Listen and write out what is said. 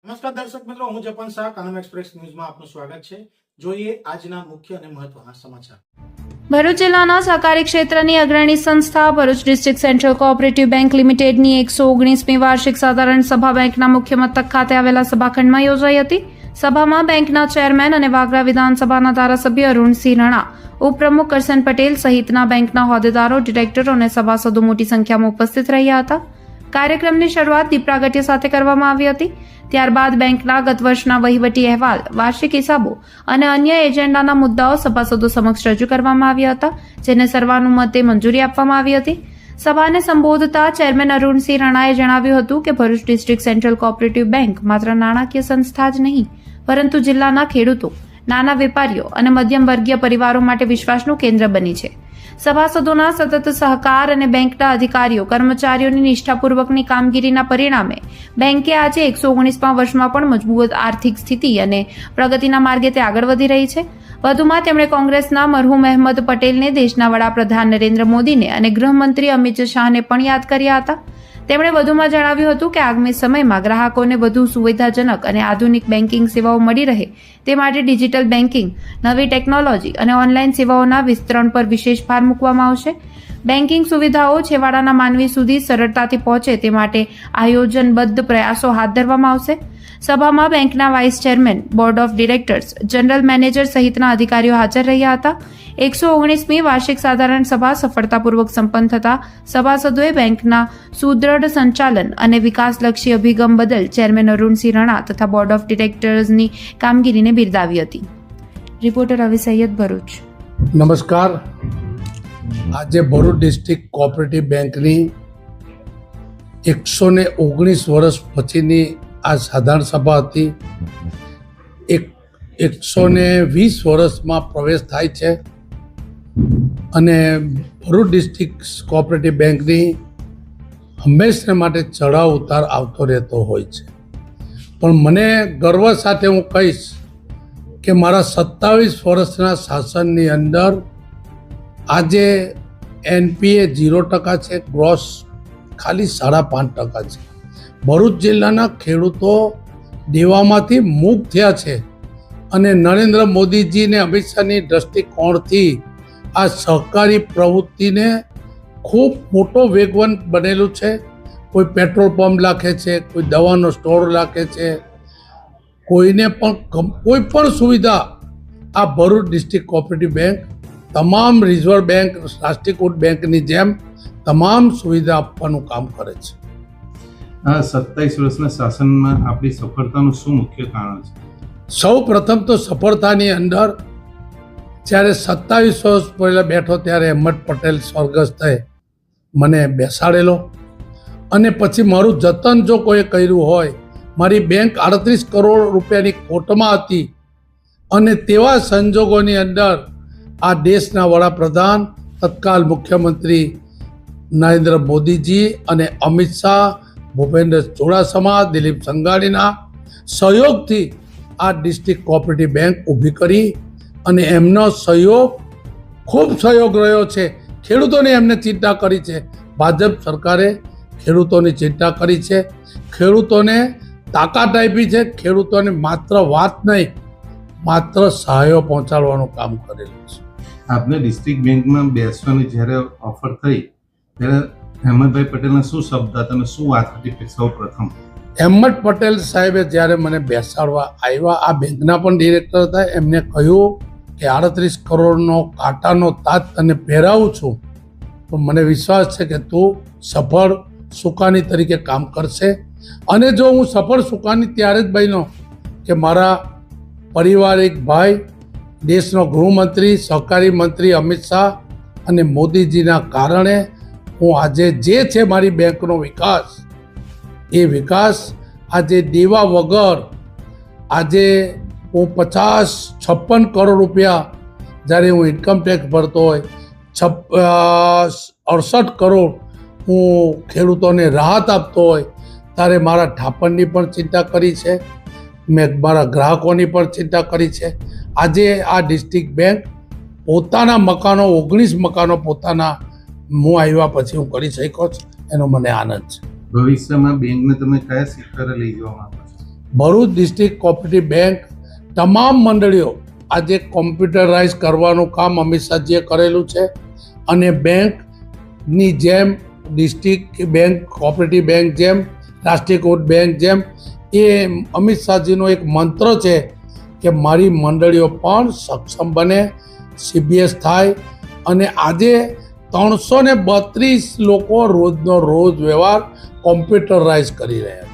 નમસ્કાર દર્શક મિત્રો, હું જપન શાહ, કાનમ એક્સપ્રેસ ન્યૂઝમાં આપનું સ્વાગત છે. જોઈએ આજના મુખ્ય અને મહત્વના સમાચાર. ભરૂચ જિલ્લાના સહકારી ક્ષેત્રની અગ્રણી સંસ્થા Bharuch district central cooperative bank લિમિટેડની 119મી વાર્ષિક સાધારણ સભા બેંકના મુખ્ય મથક ખાતે આવેલા સભાખંડમાં યોજાઈ હતી. સભામાં બેંકના ચેરમેન અને વાગરા વિધાનસભાના ધારાસભ્ય અરુણસિંહ રાણા, ઉપપ્રમુખ કરસન પટેલ સહિતના બેંકના હોદ્દેદારો, ડિરેક્ટરો અને સભાસદો મોટી સંખ્યામાં ઉપસ્થિત રહ્યા હતા. કાર્યક્રમની શરૂઆત દીપ પ્રાગટ્ય સાથે કરવામાં આવી હતી. ત્યારબાદ બેંકના ગત વર્ષના વહીવટી અહેવાલ, વાર્ષિક હિસાબો અને અન્ય એજન્ડાના મુદ્દાઓ સભાસદો સમક્ષ રજૂ કરવામાં આવ્યા હતા, જેને સર્વાનુમતે મંજૂરી આપવામાં આવી હતી. સભાને સંબોધતા ચેરમેન અરુણસિંહ રાણાએ જણાવ્યું હતું કે Bharuch district central cooperative bank માત્ર નાણાકીય સંસ્થા જ નહીં, પરંતુ જિલ્લાના ખેડૂતો, નાના વેપારીઓ અને મધ્યમ વર્ગીય પરિવારો માટે વિશ્વાસનું કેન્દ્ર બની છે. સભાસદોના સતત સહકાર અને બેંકના અધિકારીઓ કર્મચારીઓની નિષ્ઠાપૂર્વકની કામગીરીના પરિણામે બેંકે આજે 119મા વર્ષમાં પણ મજબૂત આર્થિક સ્થિતિ અને પ્રગતિના માર્ગે તે આગળ વધી રહી છે. વધુમાં તેમણે કોંગ્રેસના મરહૂમ અહેમદ પટેલને, દેશના વડાપ્રધાન નરેન્દ્ર મોદીને અને ગૃહમંત્રી અમિત શાહને પણ યાદ કર્યા હતા. તેમણે વધુમાં જણાવ્યું હતું કે આગામી સમયમાં ગ્રાહકોને વધુ સુવિધાજનક અને આધુનિક બેન્કિંગ સેવાઓ મળી રહે તે માટે ડિજિટલ બેન્કિંગ, નવી ટેકનોલોજી અને ઓનલાઈન સેવાઓના વિસ્તરણ પર વિશેષ ભાર મૂકવામાં આવશે. બેન્કિંગ સુવિધાઓ છેવાડાના માનવી સુધી સરળતાથી પહોંચે તે માટે આયોજનબદ્ધ પ્રયાસો હાથ ધરવામાં આવશે. સભામાં બેંકના vice chairman, board of directors, general manager સહિતના અધિકારીઓ હાજર રહ્યા હતા. 119મી વાર્ષિક સાધારણ સભા સફળતાપૂર્વક સંપન્ન થતા સભાસદોએ બેંકના સુદ્રઢ સંચાલન અને વિકાસલક્ષી અભિગમ બદલ ચેરમેન અરુણસિંહ રાણા તથા બોર્ડ ઓફ ડિરેક્ટર્સની કામગીરીને બિરદાવી હતી. રિપોર્ટર અવી સૈયદ, ભરૂચ. નમસ્કાર. આજે ભરૂચ ડિસ્ટ્રિક્ટ કોઓપરેટિવ બેંકની 119 વર્ષ પછીની આ સાધારણ સભા હતી. 120 વર્ષમાં પ્રવેશ થાય છે અને ભરૂચ ડિસ્ટ્રિક્ટ કોઓપરેટિવ બેંકની હંમેશા માટે ચઢાવ ઉતાર આવતો રહેતો હોય છે. પણ મને ગર્વ સાથે હું કહીશ કે મારા 27 વર્ષના શાસનની અંદર આજે એનપીએ 0% છે, ગ્રોસ ખાલી 5.5% છે. ભરૂચ જિલ્લાના ખેડૂતો દેવામાંથી મુક્ત થયા છે અને નરેન્દ્ર મોદીજી અને અમિત શાહની દ્રષ્ટિકોણથી આ સહકારી પ્રવૃત્તિને ખૂબ મોટો વેગવાન બનેલું છે. કોઈ પેટ્રોલ પંપ રાખે છે, કોઈ દવાનો સ્ટોર રાખે છે, કોઈને પણ કોઈ પણ સુવિધા આ ભરૂચ ડિસ્ટ્રિક્ટ કોઓપરેટિવ બેંક તમામ રિઝર્વ બેંક, રાષ્ટ્રીયકૃત બેંકની જેમ તમામ સુવિધા આપવાનું કામ કરે છે. આ 27 વર્ષના શાસનમાં આપણી સફળતાનું શું મુખ્ય કારણ છે? સૌ પ્રથમ તો સફળતાની અંદર જ્યારે 27 વર્ષ પહેલાં બેઠો ત્યારે અહેમદ પટેલ સ્વર્ગસ્થ થઈ મને બેસાડેલો અને પછી મારું જતન જો કોઈએ કર્યું હોય, મારી બેંક 38 કરોડ રૂપિયાની ખોટમાં હતી અને તેવા સંજોગોની અંદર આ દેશના વડાપ્રધાન, તત્કાલ મુખ્યમંત્રી નરેન્દ્ર મોદીજી અને અમિત શાહ, ભૂપેન્દ્ર ચુડાસમા, દિલીપ સંઘાણીના સહયોગથી આ ડિસ્ટ્રિક્ટ કોઓપરેટિવ બેંક ઊભી કરી અને એમનો ખૂબ સહયોગ રહ્યો છે. ખેડૂતોને એમને ચિંતા કરી છે. ભાજપ સરકારે ખેડૂતોની ચિંતા કરી છે, ખેડૂતોને તાકાત આપી છે, ખેડૂતોને માત્ર વાત નહીં, માત્ર સહાયો પહોંચાડવાનું કામ કરેલું છે. આપને ડિસ્ટ્રિક્ટ બેંકમાં બેસવાની જ્યારે ઓફર થઈ ત્યારે અહેમદભાઈ પટેલના શું શબ્દ હતા અને શું વાત હતી? સૌ પ્રથમ અહેમદ પટેલ સાહેબે જ્યારે મને બેસાડવા આવ્યા, આ બેંકના પણ ડિરેક્ટર હતા, એમને કહ્યું કે 38 કરોડનો કાંટાનો તાજ તને પહેરાવું છું, તો મને વિશ્વાસ છે કે તું સફળ સુકાની તરીકે કામ કરશે. અને જો હું સફળ સુકાની ત્યારે જ બન્યો કે મારા પારિવારિક ભાઈ, દેશનો ગૃહમંત્રી, સહકારી મંત્રી અમિત શાહ અને મોદીજીના કારણે હું આજે જે છે મારી બેંકનો વિકાસ, એ વિકાસ આજે દેવા વગર આજે હું 56 કરોડ રૂપિયા જ્યારે હું ઇન્કમ ટેક્સ ભરતો હોય, 68 કરોડ હું ખેડૂતોને રાહત આપતો હોય, ત્યારે મારા ઠાપણની પણ ચિંતા કરી છે, મેં મારા ગ્રાહકોની પણ ચિંતા કરી છે. આજે આ ડિસ્ટ્રિક્ટ બેંક પોતાના મકાનો 19 મકાનો પોતાના હું આવ્યા પછી હું કરી શક્યો છું, એનો મને આનંદ છે. ભવિષ્યમાં બેંકને તમે કયા સેક્ટરે લઈ જવા માંગો છો? ભરૂચ ડિસ્ટ્રિક્ટ કોઓપરેટિવ બેંક તમામ મંડળીઓ આજે કોમ્પ્યુટરાઇઝ કરવાનું કામ અમિત શાહજીએ કરેલું છે અને બેંકની જેમ ડિસ્ટ્રિક્ટ બેંક કોઓપરેટિવ બેંક જેમ રાષ્ટ્રીયકૃત બેંક જેમ એ અમિત શાહજીનો એક મંત્ર છે કે મારી મંડળીઓ પણ સક્ષમ બને, CBS થાય અને આજે 332 લોકો રોજનો રોજ વ્યવહાર કોમ્પ્યુટરાઇઝ કરી રહ્યા છે.